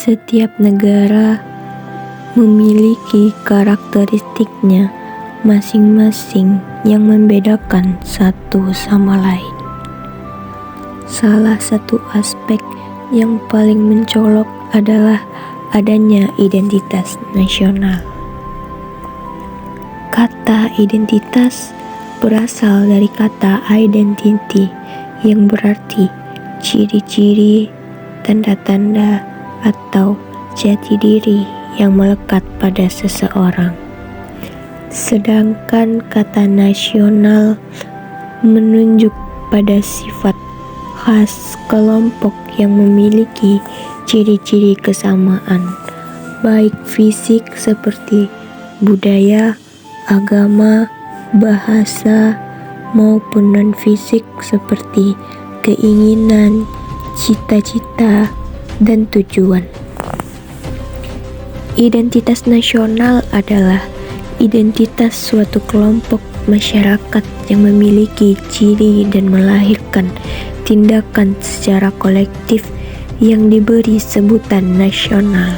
Setiap negara memiliki karakteristiknya masing-masing yang membedakan satu sama lain. Salah satu aspek yang paling mencolok adalah adanya identitas nasional. Kata identitas berasal dari kata identity yang berarti ciri-ciri, tanda-tanda, atau jati diri yang melekat pada seseorang. Sedangkan kata nasional menunjuk pada sifat khas kelompok yang memiliki ciri-ciri kesamaan, baik fisik seperti budaya, agama, bahasa, maupun non-fisik seperti keinginan, cita-cita, dan tujuan. Identitas nasional adalah identitas suatu kelompok masyarakat yang memiliki ciri dan melahirkan tindakan secara kolektif yang diberi sebutan nasional.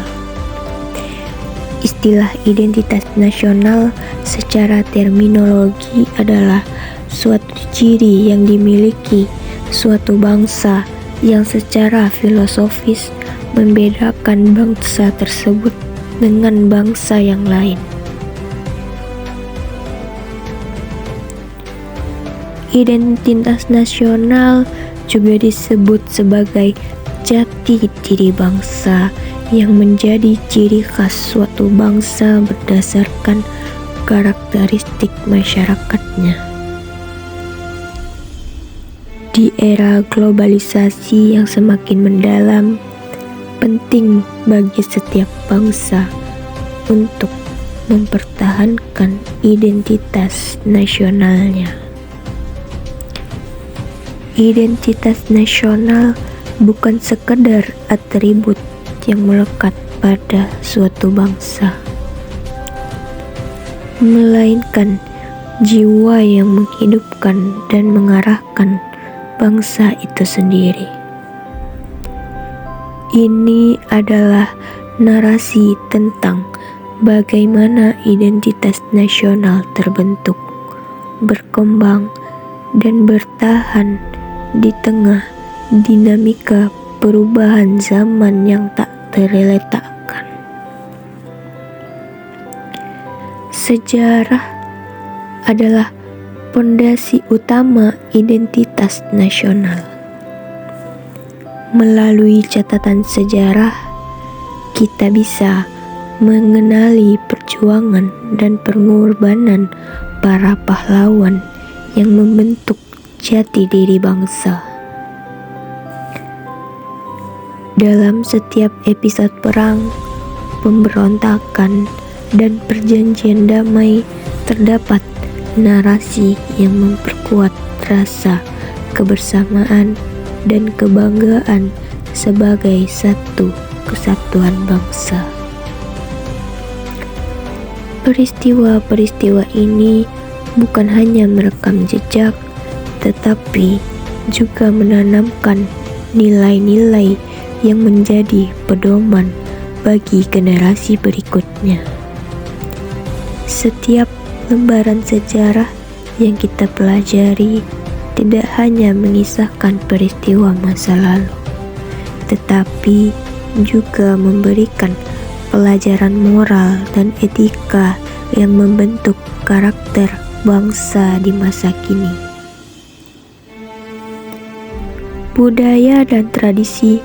Istilah identitas nasional secara terminologi adalah suatu ciri yang dimiliki suatu bangsa yang secara filosofis membedakan bangsa tersebut dengan bangsa yang lain. Identitas nasional juga disebut sebagai jati diri bangsa yang menjadi ciri khas suatu bangsa berdasarkan karakteristik masyarakatnya. Di era globalisasi yang semakin mendalam, penting bagi setiap bangsa untuk mempertahankan identitas nasionalnya. Identitas nasional bukan sekedar atribut yang melekat pada suatu bangsa, melainkan jiwa yang menghidupkan dan mengarahkan bangsa itu sendiri. Ini adalah narasi tentang bagaimana identitas nasional terbentuk, berkembang, dan bertahan di tengah dinamika perubahan zaman yang tak terletakkan. Sejarah adalah pondasi utama identitas nasional. Melalui catatan sejarah, kita bisa mengenali perjuangan dan pengorbanan para pahlawan yang membentuk jati diri bangsa. Dalam setiap episode perang, pemberontakan, dan perjanjian damai terdapat narasi yang memperkuat rasa kebersamaan dan kebanggaan sebagai satu kesatuan bangsa. Peristiwa-peristiwa ini bukan hanya merekam jejak, tetapi juga menanamkan nilai-nilai yang menjadi pedoman bagi generasi berikutnya. Setiap lembaran sejarah yang kita pelajari tidak hanya mengisahkan peristiwa masa lalu, tetapi juga memberikan pelajaran moral dan etika yang membentuk karakter bangsa di masa kini. Budaya dan tradisi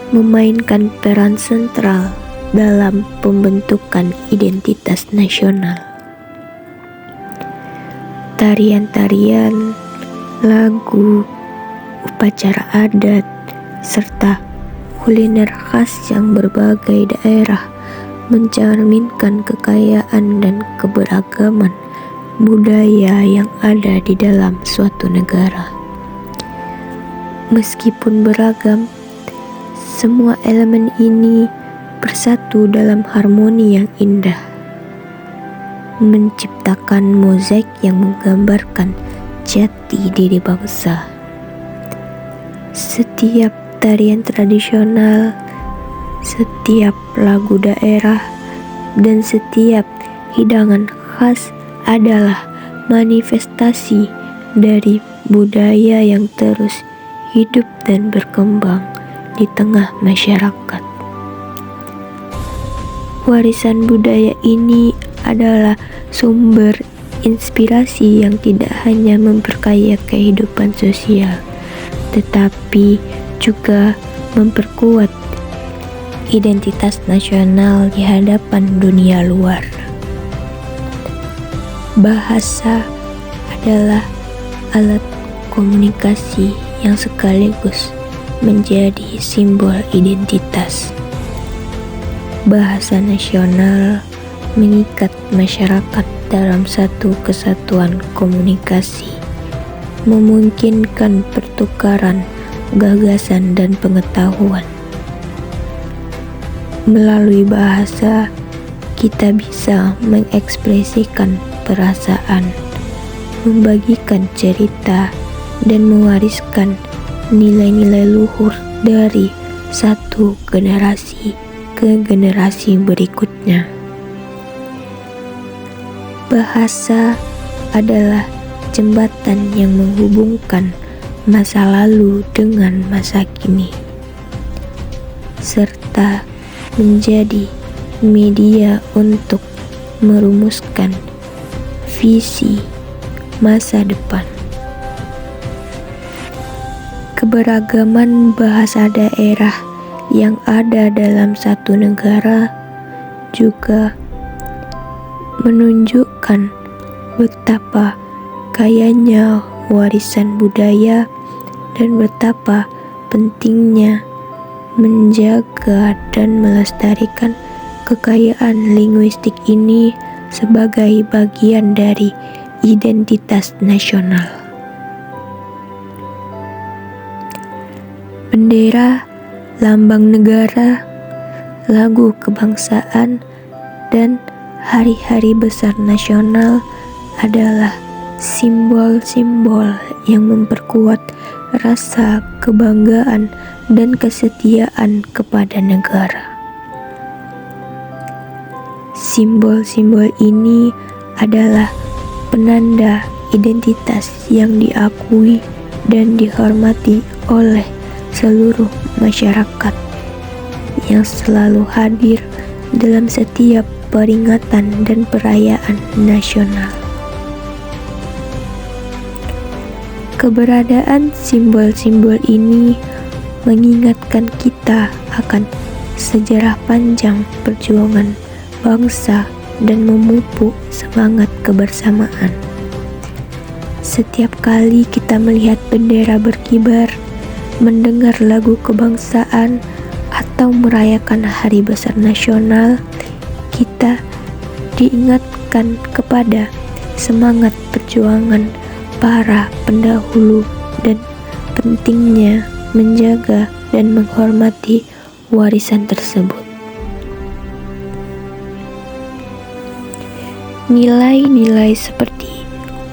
memainkan peran sentral dalam pembentukan identitas nasional. Tarian-tarian, lagu, upacara adat, serta kuliner khas yang berbagai daerah mencerminkan kekayaan dan keberagaman budaya yang ada di dalam suatu negara. Meskipun beragam, semua elemen ini bersatu dalam harmoni yang indah, menciptakan mozaik yang menggambarkan jati diri bangsa. Setiap tarian tradisional, Setiap lagu daerah dan setiap hidangan khas adalah manifestasi dari budaya yang terus hidup dan berkembang di tengah masyarakat. Warisan budaya ini adalah sumber inspirasi yang tidak hanya memperkaya kehidupan sosial, tetapi juga memperkuat identitas nasional di hadapan dunia luar. Bahasa adalah alat komunikasi yang sekaligus menjadi simbol identitas. Bahasa nasional mengikat masyarakat dalam satu kesatuan komunikasi, memungkinkan pertukaran gagasan dan pengetahuan. Melalui bahasa, kita bisa mengekspresikan perasaan, membagikan cerita, dan mewariskan nilai-nilai luhur dari satu generasi ke generasi berikutnya. Bahasa adalah jembatan yang menghubungkan masa lalu dengan masa kini, serta menjadi media untuk merumuskan visi masa depan. Keberagaman bahasa daerah yang ada dalam satu negara juga menunjukkan betapa kayanya warisan budaya dan betapa pentingnya menjaga dan melestarikan kekayaan linguistik ini sebagai bagian dari identitas nasional. Bendera, lambang negara, lagu kebangsaan, dan hari-hari besar nasional adalah simbol-simbol yang memperkuat rasa kebanggaan dan kesetiaan kepada negara. Simbol-simbol ini adalah penanda identitas yang diakui dan dihormati oleh seluruh masyarakat yang selalu hadir dalam setiap peringatan dan perayaan nasional. Keberadaan simbol-simbol ini mengingatkan kita akan sejarah panjang perjuangan bangsa dan memupuk semangat kebersamaan. Setiap kali kita melihat bendera berkibar, mendengar lagu kebangsaan, atau merayakan hari besar nasional, kita diingatkan kepada semangat perjuangan para pendahulu dan pentingnya menjaga dan menghormati warisan tersebut. Nilai-nilai seperti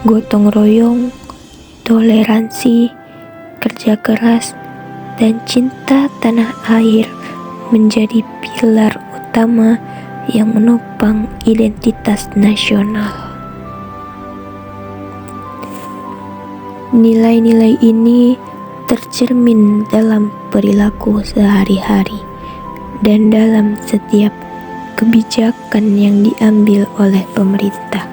gotong royong, toleransi, kerja keras, dan cinta tanah air menjadi pilar utama yang menopang identitas nasional. Nilai-nilai ini tercermin dalam perilaku sehari-hari dan dalam setiap kebijakan yang diambil oleh pemerintah.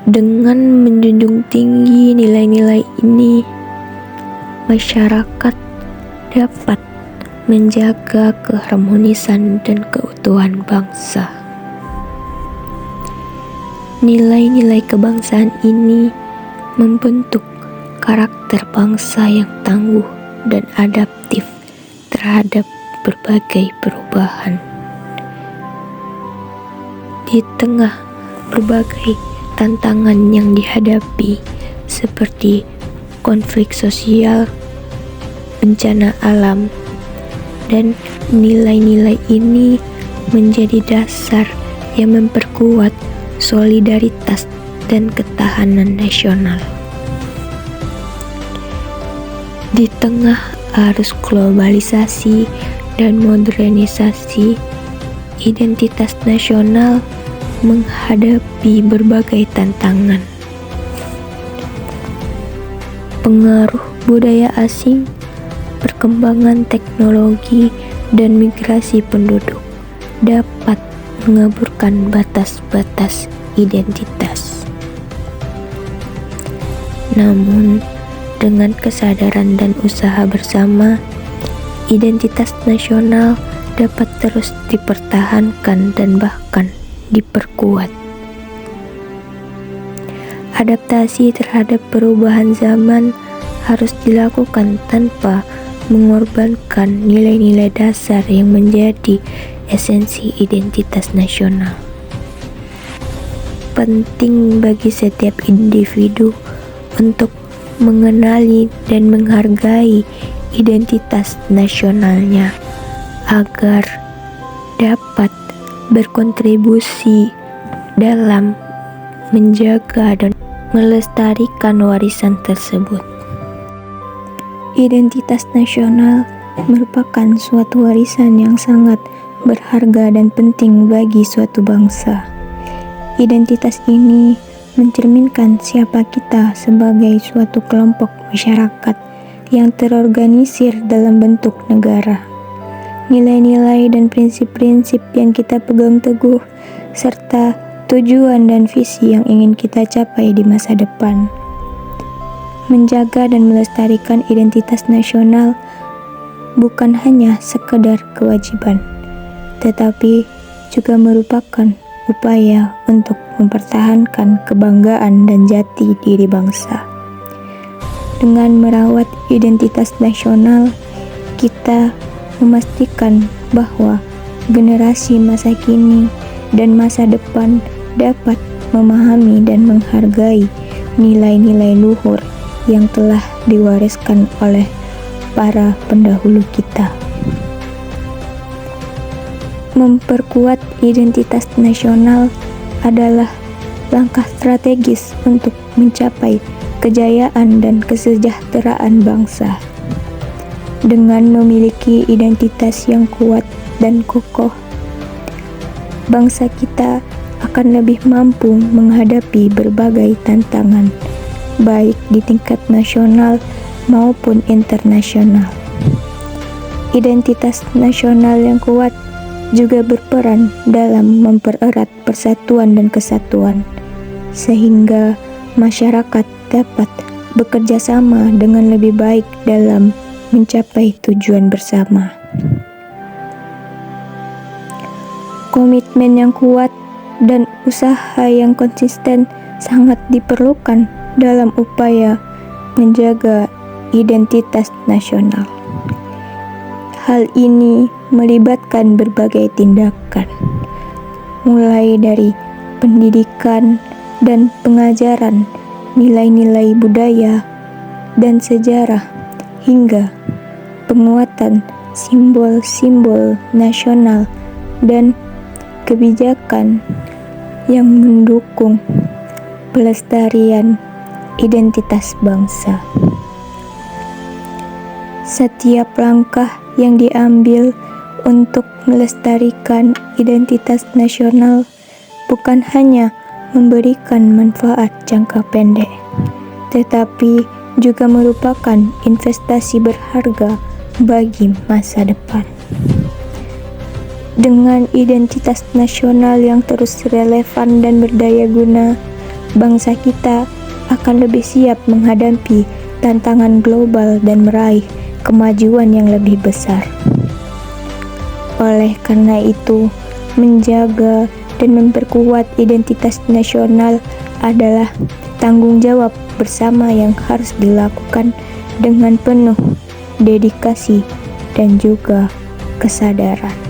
Dengan menjunjung tinggi nilai-nilai ini, masyarakat dapat menjaga keharmonisan dan keutuhan bangsa. Nilai-nilai kebangsaan ini membentuk karakter bangsa yang tangguh dan adaptif terhadap berbagai perubahan. Di tengah berbagai tantangan yang dihadapi seperti konflik sosial, bencana alam, dan nilai-nilai ini menjadi dasar yang memperkuat solidaritas dan ketahanan nasional. Di tengah arus globalisasi dan modernisasi, identitas nasional menghadapi berbagai tantangan. Pengaruh budaya asing, perkembangan teknologi, dan migrasi penduduk dapat mengaburkan batas-batas identitas. Namun, dengan kesadaran dan usaha bersama, identitas nasional dapat terus dipertahankan dan bahkan diperkuat. Adaptasi terhadap perubahan zaman harus dilakukan tanpa mengorbankan nilai-nilai dasar yang menjadi esensi identitas nasional. Penting bagi setiap individu untuk mengenali dan menghargai identitas nasionalnya agar dapat berkontribusi dalam menjaga dan melestarikan warisan tersebut. Identitas nasional merupakan suatu warisan yang sangat berharga dan penting bagi suatu bangsa. Identitas ini mencerminkan siapa kita sebagai suatu kelompok masyarakat yang terorganisir dalam bentuk negara. Nilai-nilai dan prinsip-prinsip yang kita pegang teguh, serta tujuan dan visi yang ingin kita capai di masa depan. Menjaga dan melestarikan identitas nasional bukan hanya sekedar kewajiban, tetapi juga merupakan upaya untuk mempertahankan kebanggaan dan jati diri bangsa. Dengan merawat identitas nasional, kita memastikan bahwa generasi masa kini dan masa depan dapat memahami dan menghargai nilai-nilai luhur yang telah diwariskan oleh para pendahulu kita. Memperkuat identitas nasional adalah langkah strategis untuk mencapai kejayaan dan kesejahteraan bangsa. Dengan memiliki identitas yang kuat dan kokoh, bangsa kita akan lebih mampu menghadapi berbagai tantangan, baik di tingkat nasional maupun internasional. Identitas nasional yang kuat juga berperan dalam mempererat persatuan dan kesatuan, sehingga masyarakat dapat bekerja sama dengan lebih baik dalam mencapai tujuan bersama. Komitmen yang kuat dan usaha yang konsisten sangat diperlukan dalam upaya menjaga identitas nasional. Hal ini melibatkan berbagai tindakan, mulai dari pendidikan dan pengajaran nilai-nilai budaya dan sejarah, hingga penguatan simbol-simbol nasional dan kebijakan yang mendukung pelestarian identitas bangsa. Setiap langkah yang diambil untuk melestarikan identitas nasional bukan hanya memberikan manfaat jangka pendek, tetapi juga merupakan investasi berharga bagi masa depan. Dengan identitas nasional yang terus relevan dan berdaya guna, bangsa kita akan lebih siap menghadapi tantangan global dan meraih kemajuan yang lebih besar. Oleh karena itu, menjaga dan memperkuat identitas nasional adalah tanggung jawab bersama yang harus dilakukan dengan penuh dedikasi dan juga kesadaran.